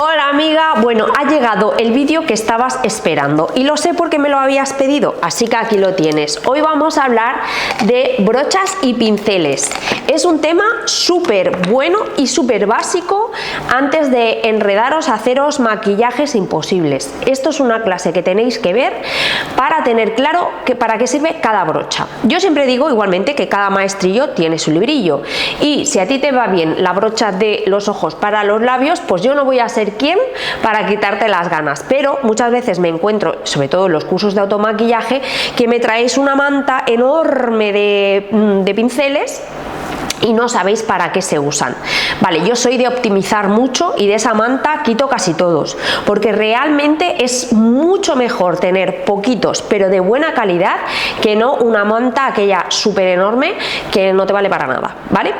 Hola amiga, bueno, ha llegado el vídeo que estabas esperando y lo sé porque me lo habías pedido, así que aquí lo tienes. Hoy vamos a hablar de brochas y pinceles. Es un tema súper bueno y súper básico antes de enredaros a haceros maquillajes imposibles. Esto es una clase que tenéis que ver para tener claro para qué sirve cada brocha. Yo siempre digo igualmente que cada maestrillo tiene su librillo y si a ti te va bien la brocha de los ojos para los labios, pues yo no voy a ser quien para quitarte las ganas, pero muchas veces me encuentro, sobre todo en los cursos de automaquillaje, que me traéis una manta enorme de pinceles y no sabéis para qué se usan. Vale, yo soy de optimizar mucho y de esa manta quito casi todos, porque realmente es mucho mejor tener poquitos pero de buena calidad que no una manta aquella súper enorme que no te vale para nada, ¿vale?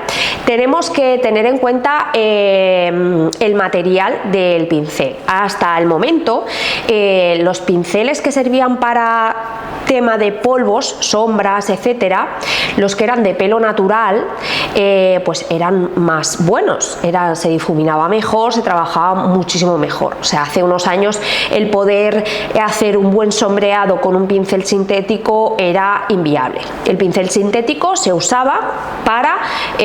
Tenemos que tener en cuenta el material del pincel. Hasta el momento los pinceles que servían para tema de polvos, sombras, etcétera, los que eran de pelo natural, pues eran más buenos, se difuminaba mejor, se trabajaba muchísimo mejor. O sea, hace unos años el poder hacer un buen sombreado con un pincel sintético era inviable. El pincel sintético se usaba para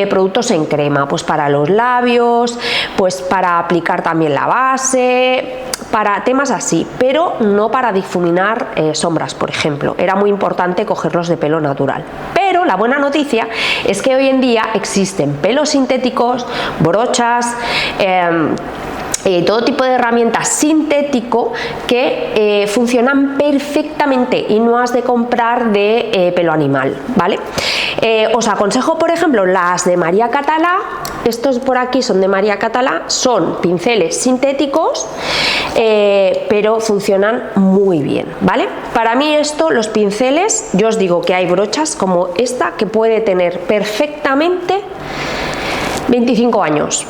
productos en crema, pues para los labios, pues para aplicar también la base, para temas así, pero no para difuminar sombras, por ejemplo. Era muy importante cogerlos de pelo natural. Pero la buena noticia es que hoy en día existen pelos sintéticos, brochas, todo tipo de herramientas sintético que funcionan perfectamente y no has de comprar de pelo animal, ¿vale? Os aconsejo, por ejemplo, las de María Català. Estos por aquí son de María Català, son pinceles sintéticos, pero funcionan muy bien, ¿vale? Para mí los pinceles, yo os digo que hay brochas como esta que puede tener perfectamente 25 años.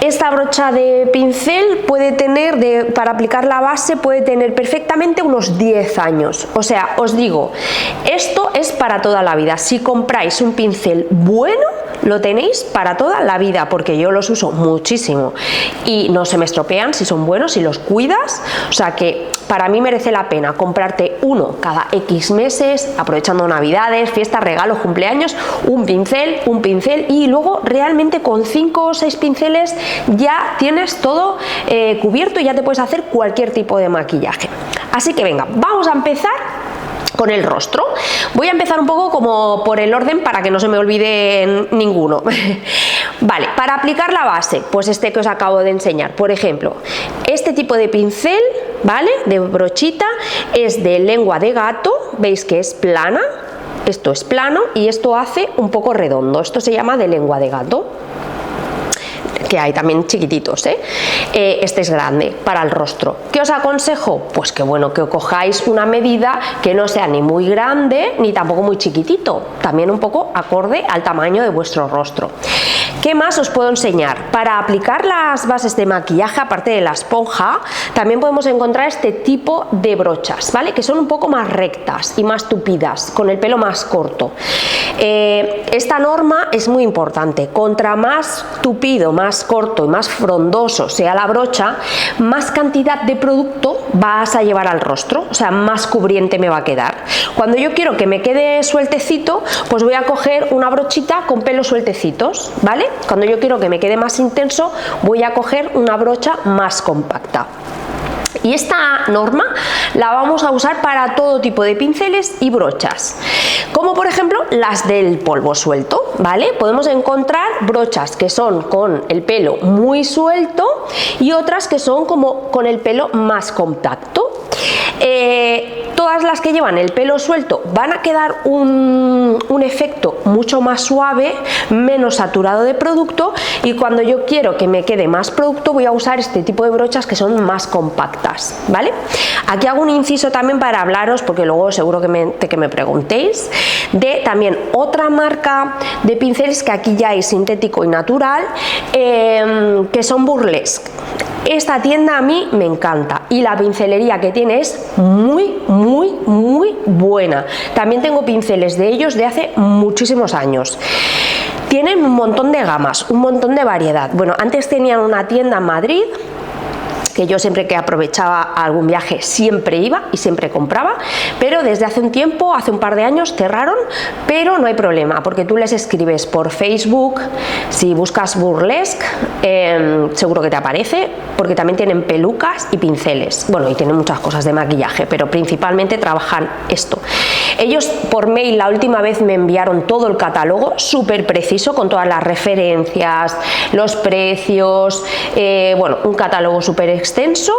Esta brocha de pincel puede tener, para aplicar la base, puede tener perfectamente unos 10 años. O sea, os digo, esto es para toda la vida. Si compráis un pincel bueno, lo tenéis para toda la vida, porque yo los uso muchísimo y no se me estropean si son buenos, si los cuidas. O sea que para mí merece la pena comprarte uno cada X meses, aprovechando navidades, fiestas, regalos, cumpleaños, un pincel y luego realmente con 5 o 6 pinceles ya tienes todo cubierto y ya te puedes hacer cualquier tipo de maquillaje. Así que venga, vamos a empezar con el rostro. Voy a empezar un poco como por el orden para que no se me olvide ninguno. Vale, para aplicar la base, pues este que os acabo de enseñar, por ejemplo, este tipo de pincel, ¿vale? De brochita, es de lengua de gato, veis que es plana, esto es plano y esto hace un poco redondo, esto se llama de lengua de gato. Que hay también chiquititos, este es grande para el rostro. ¿Qué os aconsejo? Pues que bueno, que cojáis una medida que no sea ni muy grande ni tampoco muy chiquitito, también un poco acorde al tamaño de vuestro rostro. ¿Qué más os puedo enseñar? Para aplicar las bases de maquillaje, aparte de la esponja, también podemos encontrar este tipo de brochas, ¿vale? Que son un poco más rectas y más tupidas, con el pelo más corto. Esta norma es muy importante. Contra más tupido, más corto y más frondoso sea la brocha, más cantidad de producto vas a llevar al rostro, o sea, más cubriente me va a quedar. Cuando yo quiero que me quede sueltecito, pues voy a coger una brochita con pelos sueltecitos, ¿vale? Cuando yo quiero que me quede más intenso, voy a coger una brocha más compacta. Y esta norma la vamos a usar para todo tipo de pinceles y brochas, como por ejemplo las del polvo suelto, ¿vale? Podemos encontrar brochas que son con el pelo muy suelto y otras que son como con el pelo más compacto. Todas las que llevan el pelo suelto van a quedar un efecto mucho más suave, menos saturado de producto, y cuando yo quiero que me quede más producto voy a usar este tipo de brochas que son más compactas, ¿vale? Aquí hago un inciso también para hablaros, porque luego seguro que me preguntéis, de también otra marca de pinceles que aquí ya hay sintético y natural, que son Burlesque. Esta tienda a mí me encanta y la pincelería que tiene es muy buena. También tengo pinceles de ellos de hace muchísimos años. Tienen un montón de gamas, un montón de variedad. Bueno, antes tenían una tienda en Madrid, que yo siempre que aprovechaba algún viaje siempre iba y siempre compraba, pero desde hace un tiempo, hace un par de años cerraron, pero no hay problema porque tú les escribes por Facebook, si buscas Burlesque seguro que te aparece, porque también tienen pelucas y pinceles, bueno, y tienen muchas cosas de maquillaje, pero principalmente trabajan esto. Ellos por mail la última vez me enviaron todo el catálogo súper preciso con todas las referencias, los precios, bueno, un catálogo súper extenso.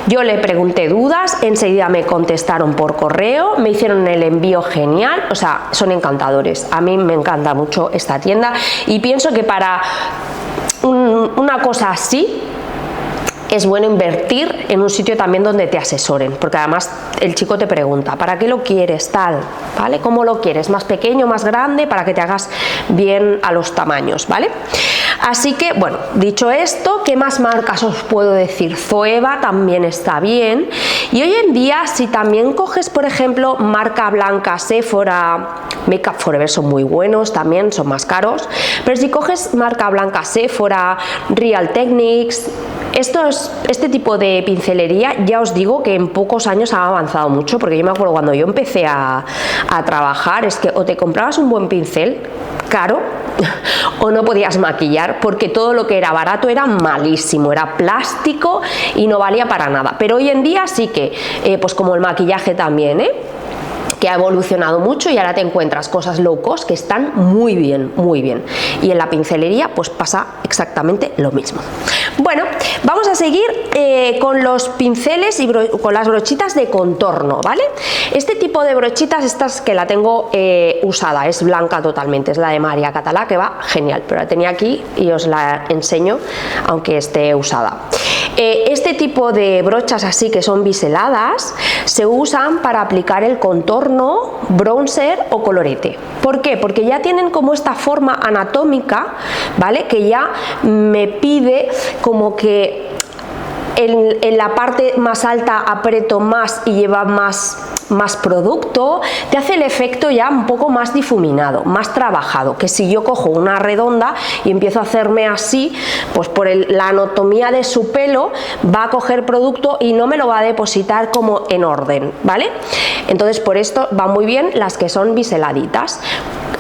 Yo le pregunté dudas, enseguida me contestaron por correo, me hicieron el envío genial, o sea, son encantadores. A mí me encanta mucho esta tienda y pienso que para una cosa así es bueno invertir en un sitio también donde te asesoren, porque además el chico te pregunta ¿para qué lo quieres? Tal, ¿vale? ¿Cómo lo quieres? ¿Más pequeño, más grande? Para que te hagas bien a los tamaños, ¿vale? Así que, bueno, dicho esto, ¿qué más marcas os puedo decir? Zoeva también está bien. Y hoy en día, si también coges, por ejemplo, marca blanca, Sephora, Make Up For Ever son muy buenos, también son más caros. Pero si coges marca blanca, Sephora, Real Techniques, este tipo de pincelería, ya os digo que en pocos años ha avanzado mucho, porque yo me acuerdo cuando yo empecé a trabajar, es que o te comprabas un buen pincel caro o no podías maquillar, porque todo lo que era barato era malísimo, era plástico y no valía para nada. Pero hoy en día sí que, pues como el maquillaje también, que ha evolucionado mucho y ahora te encuentras cosas low cost que están muy bien, y en la pincelería pues pasa exactamente lo mismo. Bueno, vamos a seguir con los pinceles y con las brochitas de contorno, ¿vale? Este tipo de brochitas, estas que la tengo usada, es blanca totalmente, es la de María Catalá, que va genial, pero la tenía aquí y os la enseño aunque esté usada. Este tipo de brochas así que son biseladas se usan para aplicar el contorno, bronzer o colorete. ¿Por qué? Porque ya tienen como esta forma anatómica, ¿vale? Que ya me pide como que en la parte más alta aprieto más y lleva más producto, te hace el efecto ya un poco más difuminado, más trabajado, que si yo cojo una redonda y empiezo a hacerme así, pues por la anatomía de su pelo va a coger producto y no me lo va a depositar como en orden, ¿vale? Entonces por esto va muy bien las que son biseladitas.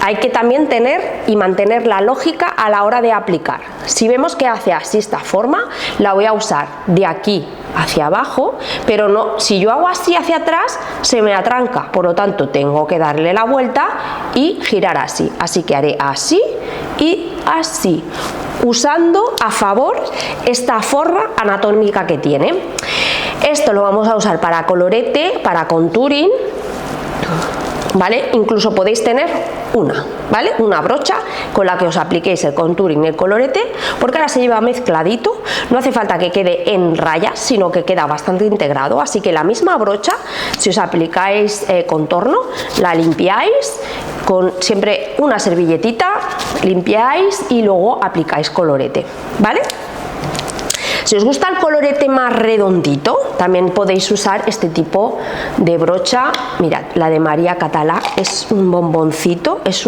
Hay que también tener y mantener la lógica a la hora de aplicar. Si vemos que hace así esta forma, la voy a usar de aquí hacia abajo, pero no, si yo hago así hacia atrás se me atranca, por lo tanto tengo que darle la vuelta y girar así. Así que haré así y así, usando a favor esta forma anatómica que tiene. Esto lo vamos a usar para colorete, para contouring, ¿vale? Incluso podéis tener ¿vale? Una brocha con la que os apliquéis el contouring y el colorete, porque ahora se lleva mezcladito, no hace falta que quede en rayas, sino que queda bastante integrado, así que la misma brocha, si os aplicáis contorno, la limpiáis con siempre una servilletita, limpiáis y luego aplicáis colorete, ¿vale? Si os gusta el colorete más redondito, también podéis usar este tipo de brocha. Mirad, la de María Catalá es un bomboncito, es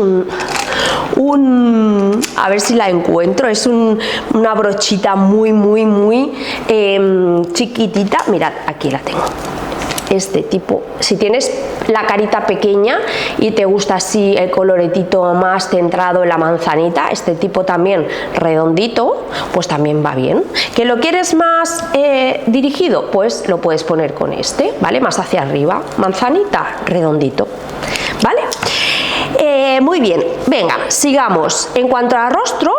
a ver si la encuentro, es una brochita muy chiquitita. Mirad, aquí la tengo. Este tipo, si tienes la carita pequeña y te gusta así el coloretito más centrado en la manzanita, este tipo también redondito, pues también va bien. ¿Que lo quieres más dirigido? Pues lo puedes poner con este, ¿vale? Más hacia arriba, manzanita, redondito, ¿vale? Muy bien, venga, sigamos. En cuanto al rostro,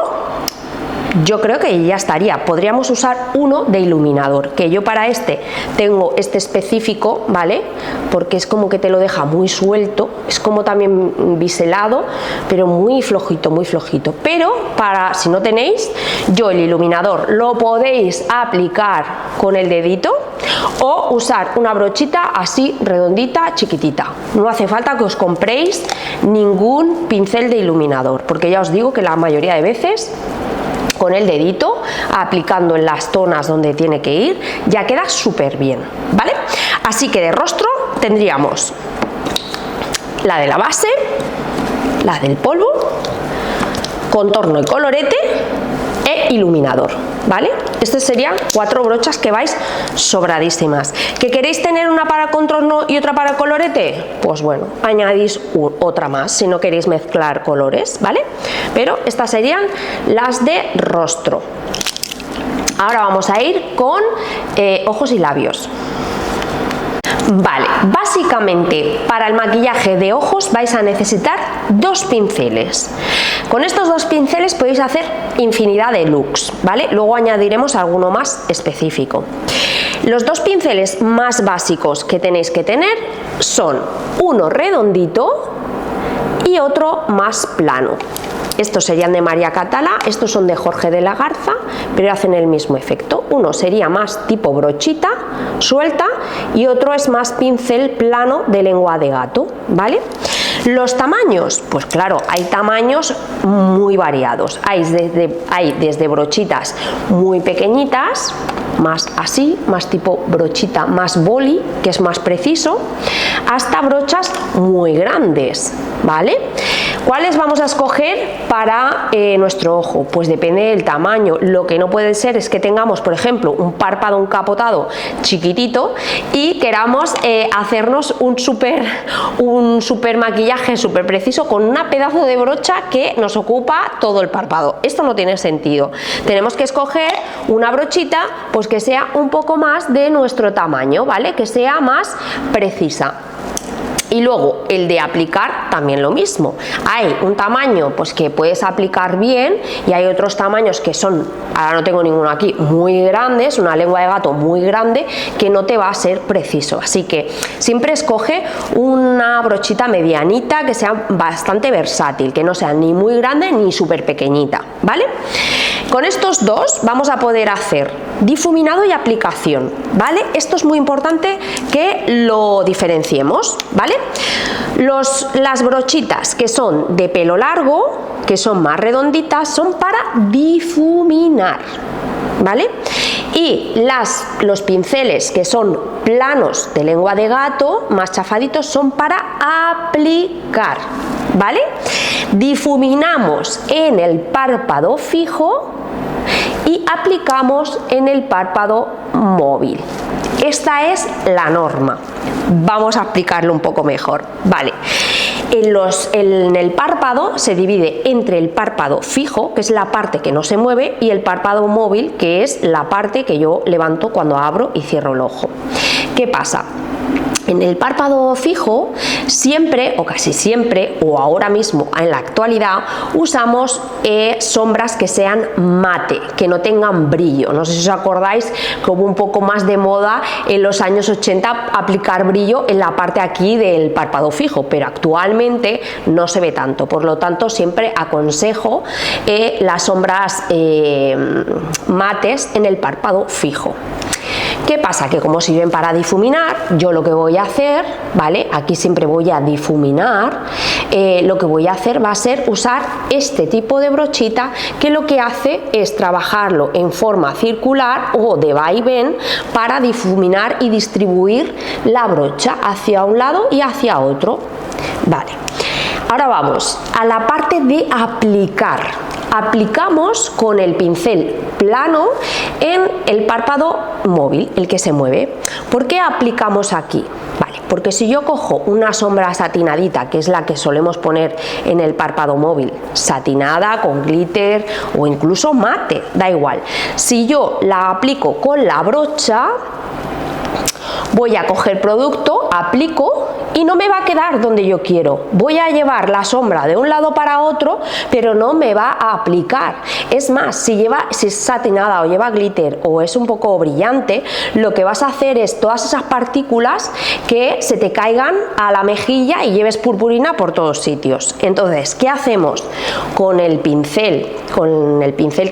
yo creo que ya estaría. Podríamos usar uno de iluminador, que yo para este tengo este específico, ¿vale? Porque es como que te lo deja muy suelto, es como también biselado, pero muy flojito, pero para, si no tenéis, yo el iluminador lo podéis aplicar con el dedito o usar una brochita así redondita, chiquitita. No hace falta que os compréis ningún pincel de iluminador, porque ya os digo que la mayoría de veces con el dedito, aplicando en las zonas donde tiene que ir, ya queda súper bien, ¿vale? Así que de rostro tendríamos la de la base, la del polvo, contorno y colorete e iluminador, ¿vale? Estas serían 4 brochas que vais sobradísimas. ¿Que queréis tener una para contorno y otra para colorete? Pues bueno, añadís otra más si no queréis mezclar colores, ¿vale? Pero estas serían las de rostro. Ahora vamos a ir con ojos y labios. Vale, básicamente para el maquillaje de ojos vais a necesitar 2 pinceles. Con estos 2 pinceles podéis hacer infinidad de looks, ¿vale? Luego añadiremos alguno más específico. Los 2 pinceles más básicos que tenéis que tener son uno redondito y otro más plano. Estos serían de María Catalá, estos son de Jorge de la Garza, pero hacen el mismo efecto. Uno sería más tipo brochita suelta y otro es más pincel plano de lengua de gato, ¿vale? Los tamaños, pues claro, hay tamaños muy variados. Hay desde brochitas muy pequeñitas, más así, más tipo brochita, más boli, que es más preciso, hasta brochas muy grandes, ¿vale? ¿Cuáles vamos a escoger para nuestro ojo? Pues depende del tamaño. Lo que no puede ser es que tengamos, por ejemplo, un párpado encapotado chiquitito y queramos hacernos un super maquillaje súper preciso con una pedazo de brocha que nos ocupa todo el párpado. Esto no tiene sentido. Tenemos que escoger una brochita pues que sea un poco más de nuestro tamaño, ¿vale? Que sea más precisa. Y luego el de aplicar también lo mismo. Hay un tamaño pues que puedes aplicar bien y hay otros tamaños que son, ahora no tengo ninguno aquí, muy grandes, una lengua de gato muy grande que no te va a ser preciso. Así que siempre escoge una brochita medianita que sea bastante versátil, que no sea ni muy grande ni súper pequeñita, ¿vale? Con estos dos vamos a poder hacer difuminado y aplicación, ¿vale? Esto es muy importante que lo diferenciemos, ¿vale? Las brochitas que son de pelo largo, que son más redonditas, son para difuminar, ¿vale? Y los pinceles que son planos de lengua de gato, más chafaditos, son para aplicar, ¿vale? Difuminamos en el párpado fijo y aplicamos en el párpado móvil. Esta es la norma. Vamos a explicarlo un poco mejor, ¿vale? En el párpado se divide entre el párpado fijo, que es la parte que no se mueve, y el párpado móvil, que es la parte que yo levanto cuando abro y cierro el ojo. ¿Qué pasa? En el párpado fijo siempre o casi siempre, o ahora mismo en la actualidad, usamos sombras que sean mate, que no tengan brillo. No sé si os acordáis que hubo un poco más de moda en los años 80 aplicar brillo en la parte aquí del párpado fijo, pero actualmente no se ve tanto. Por lo tanto, siempre aconsejo las sombras mates en el párpado fijo. ¿Qué pasa? Que como sirven para difuminar, yo lo que voy a hacer, ¿vale? Aquí siempre voy a difuminar, lo que voy a hacer va a ser usar este tipo de brochita que lo que hace es trabajarlo en forma circular o de vaivén para difuminar y distribuir la brocha hacia un lado y hacia otro, ¿vale? Ahora vamos a la parte de aplicar. Aplicamos con el pincel plano en el párpado móvil, el que se mueve. ¿Por qué aplicamos aquí? Vale, porque si yo cojo una sombra satinadita, que es la que solemos poner en el párpado móvil, satinada, con glitter o incluso mate, da igual. Si yo la aplico con la brocha, voy a coger producto, aplico y no me va a quedar donde yo quiero. Voy a llevar la sombra de un lado para otro, pero no me va a aplicar. Es más, si es satinada o lleva glitter o es un poco brillante, lo que vas a hacer es todas esas partículas que se te caigan a la mejilla y lleves purpurina por todos sitios. Entonces, ¿qué hacemos? Con el pincel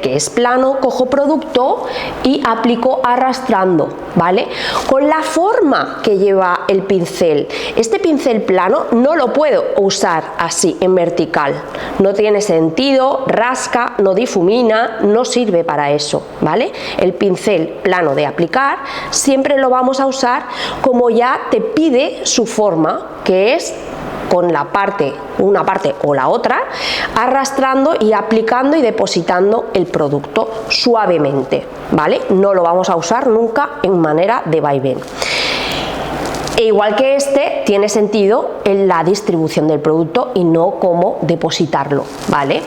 que es plano, cojo producto y aplico arrastrando. ¿vale? Con la forma que lleva el pincel. Este pincel plano no lo puedo usar así en vertical, no tiene sentido, rasca, no difumina, no sirve para eso, ¿vale? El pincel plano de aplicar siempre lo vamos a usar como ya te pide su forma, que es con la parte, una parte o la otra, arrastrando y aplicando y depositando el producto suavemente, ¿vale? No lo vamos a usar nunca en manera de vaivén. E igual que este, tiene sentido en la distribución del producto y no cómo depositarlo, ¿vale?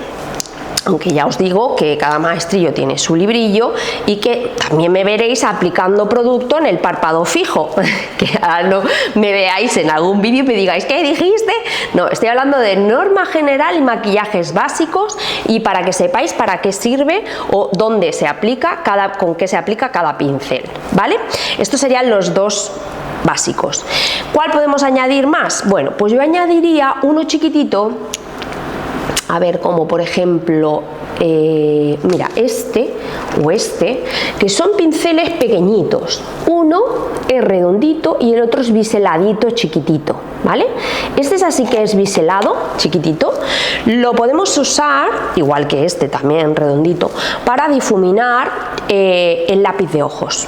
Aunque ya os digo que cada maestrillo tiene su librillo y que también me veréis aplicando producto en el párpado fijo, que ahora no me veáis en algún vídeo y me digáis ¿qué dijiste? No, estoy hablando de norma general y maquillajes básicos y para que sepáis para qué sirve o dónde se aplica con qué se aplica cada pincel, ¿vale? Estos serían los dos básicos. ¿Cuál podemos añadir más? Bueno, pues yo añadiría uno chiquitito. A ver, como por ejemplo, mira, este o este, que son pinceles pequeñitos. Uno es redondito y el otro es biseladito, chiquitito, ¿vale? Este es así que es biselado, chiquitito. Lo podemos usar, igual que este también redondito, para difuminar el lápiz de ojos,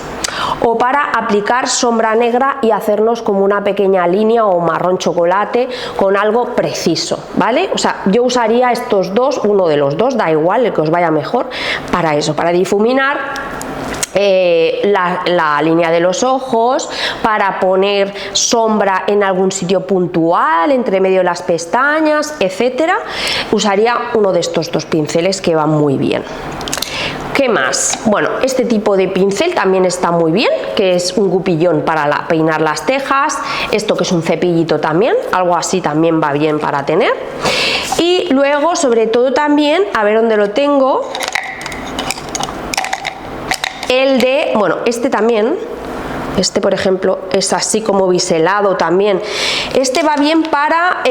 o para aplicar sombra negra y hacernos como una pequeña línea o marrón chocolate con algo preciso, ¿vale? O sea, yo usaría estos dos, uno de los dos, da igual, el que os vaya mejor, para eso, para difuminar la línea de los ojos, para poner sombra en algún sitio puntual, entre medio de las pestañas, etcétera. Usaría uno de estos dos pinceles que van muy bien. ¿Qué más? Bueno, este tipo de pincel también está muy bien, que es un gupillón para peinar las cejas, esto que es un cepillito también, algo así también va bien para tener. Y luego, sobre todo también, a ver dónde lo tengo, el de, bueno, este también, este por ejemplo es así como biselado también, este va bien para,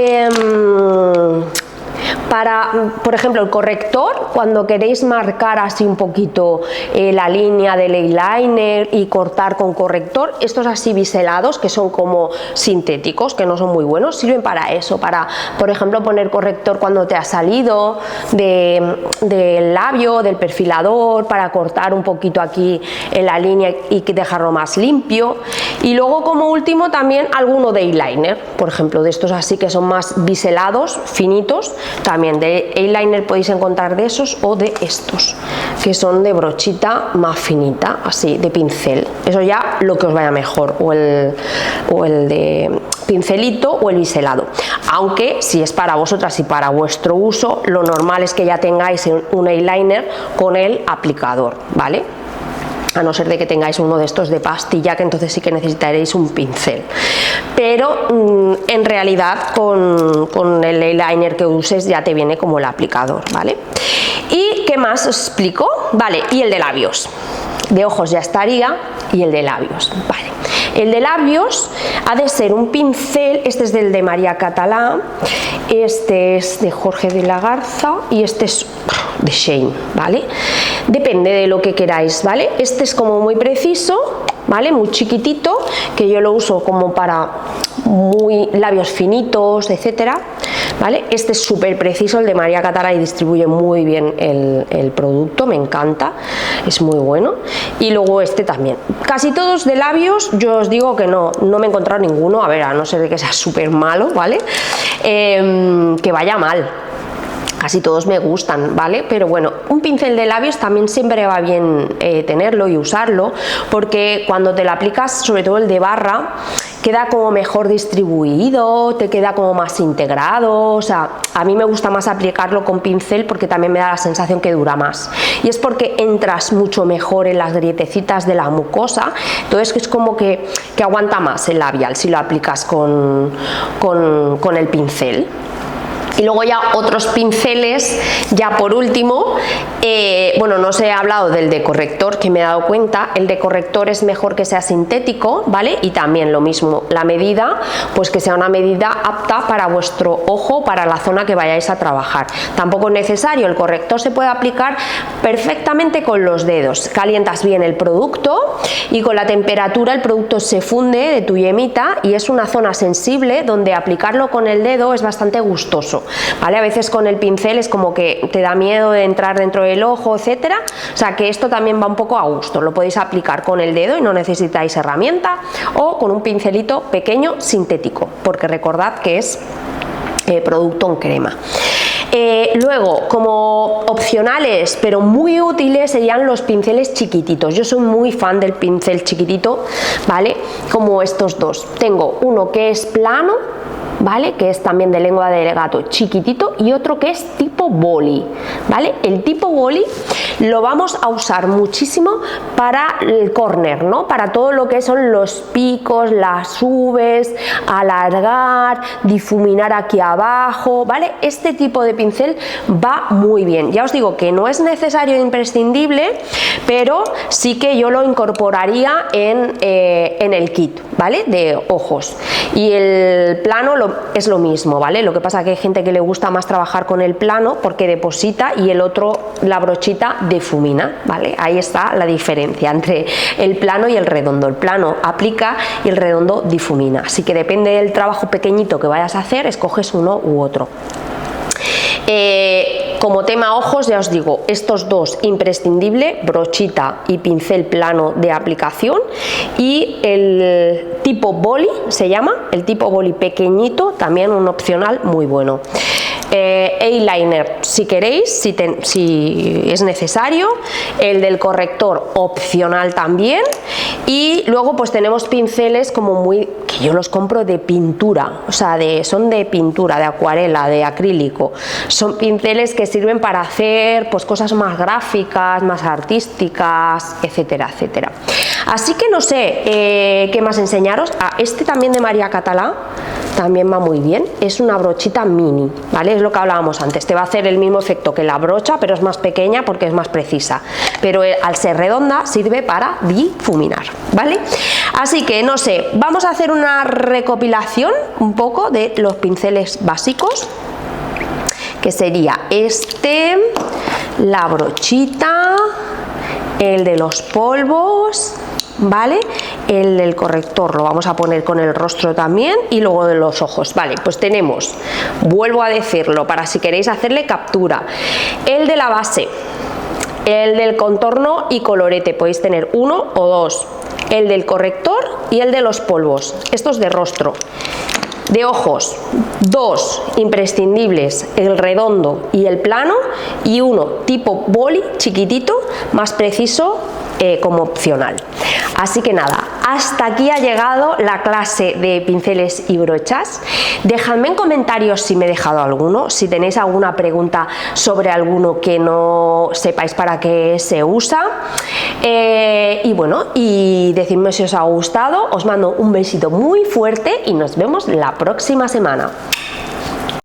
por ejemplo, el corrector, cuando queréis marcar así un poquito la línea del eyeliner y cortar con corrector, estos así biselados que son como sintéticos, que no son muy buenos, sirven para eso, para, por ejemplo, poner corrector cuando te ha salido del labio, del perfilador, para cortar un poquito aquí en la línea y dejarlo más limpio. Y luego, como último, también alguno de eyeliner, por ejemplo, de estos así que son más biselados, finitos. También de eyeliner podéis encontrar de esos o de estos que son de brochita más finita, así de pincel. Eso ya lo que os vaya mejor, o el de pincelito o el biselado. Aunque si es para vosotras y para vuestro uso, lo normal es que ya tengáis un eyeliner con el aplicador, ¿vale? A no ser de que tengáis uno de estos de pastilla, que entonces sí que necesitaréis un pincel. Pero en realidad con el eyeliner que uses ya te viene como el aplicador, ¿vale? ¿Y qué más os explico? Vale, y el de labios. De ojos ya estaría, y el de labios, vale. El de labios ha de ser un pincel, este es del de María Catalá, este es de Jorge de la Garza y este es de Shane, ¿vale? Depende de lo que queráis, ¿vale? Este es como muy preciso, ¿vale? Muy chiquitito, que yo lo uso como para muy labios finitos, etcétera, ¿vale? Este es súper preciso, el de María Catalá, y distribuye muy bien el producto, me encanta, es muy bueno. Y luego este también. Casi todos de labios, yo os digo que no me he encontrado ninguno, a ver, a no ser de que sea súper malo, ¿vale? Que vaya mal. Casi todos me gustan, ¿vale? Pero bueno, un pincel de labios también siempre va bien tenerlo y usarlo, porque cuando te lo aplicas, sobre todo el de barra, queda como mejor distribuido, te queda como más integrado. O sea, a mí me gusta más aplicarlo con pincel porque también me da la sensación que dura más. Y es porque entras mucho mejor en las grietecitas de la mucosa, entonces es como que aguanta más el labial si lo aplicas con el pincel. Y luego ya otros pinceles, ya por último, bueno, no os he hablado del de corrector, que me he dado cuenta. El de corrector es mejor que sea sintético, ¿vale? Y también lo mismo, la medida, pues que sea una medida apta para vuestro ojo, para la zona que vayáis a trabajar. Tampoco es necesario, el corrector se puede aplicar perfectamente con los dedos. Calientas bien el producto y con la temperatura el producto se funde de tu yemita y es una zona sensible donde aplicarlo con el dedo es bastante gustoso, ¿vale? A veces con el pincel es como que te da miedo de entrar dentro del ojo, etcétera. O sea que esto también va un poco a gusto, lo podéis aplicar con el dedo y no necesitáis herramienta, o con un pincelito pequeño sintético, porque recordad que es producto en crema. Luego, como opcionales pero muy útiles, serían los pinceles chiquititos. Yo soy muy fan del pincel chiquitito, ¿vale? Como estos dos. Tengo uno que es plano, ¿vale? Que es también de lengua de gato, chiquitito, y otro que es tipo boli, ¿vale? El tipo boli lo vamos a usar muchísimo para el corner, ¿no? Para todo lo que son los picos, las V's, alargar, difuminar aquí abajo, ¿vale? Este tipo de pincel va muy bien. Ya os digo que no es necesario e imprescindible, pero sí que yo lo incorporaría en el kit, ¿vale? De ojos. Y el plano es lo mismo, ¿vale? Lo que pasa que hay gente que le gusta más trabajar con el plano porque deposita y el otro, la brochita, difumina, ¿vale? Ahí está la diferencia entre el plano y el redondo. El plano aplica y el redondo difumina. Así que depende del trabajo pequeñito que vayas a hacer, escoges uno u otro. Como tema ojos, ya os digo, estos dos imprescindible, brochita y pincel plano de aplicación, y el tipo boli se llama, el tipo boli pequeñito, también un opcional muy bueno. Eyeliner si queréis, si es necesario, el del corrector opcional también, y luego pues tenemos pinceles como que yo los compro de pintura, o sea, son de pintura, de acuarela, de acrílico. Son pinceles que sirven para hacer pues cosas más gráficas, más artísticas, etcétera, etcétera. Así que no sé qué más enseñaros. Este también de María Catalá también va muy bien, es una brochita mini, ¿vale? Es lo que hablábamos antes, te va a hacer el mismo efecto que la brocha, pero es más pequeña porque es más precisa, pero al ser redonda sirve para difuminar, ¿vale? Así que no sé, vamos a hacer una recopilación un poco de los pinceles básicos, que sería la brochita, el de los polvos, ¿vale? El del corrector lo vamos a poner con el rostro también, y luego de los ojos, ¿vale? Pues tenemos, vuelvo a decirlo para si queréis hacerle captura, el de la base, el del contorno y colorete, podéis tener uno o dos, el del corrector y el de los polvos, estos de rostro. De ojos, dos imprescindibles, el redondo y el plano, y uno tipo boli chiquitito, más preciso, como opcional. Así que nada, hasta aquí ha llegado la clase de pinceles y brochas. Dejadme en comentarios si me he dejado alguno, si tenéis alguna pregunta sobre alguno que no sepáis para qué se usa, y bueno, y decidme si os ha gustado. Os mando un besito muy fuerte y nos vemos la próxima semana.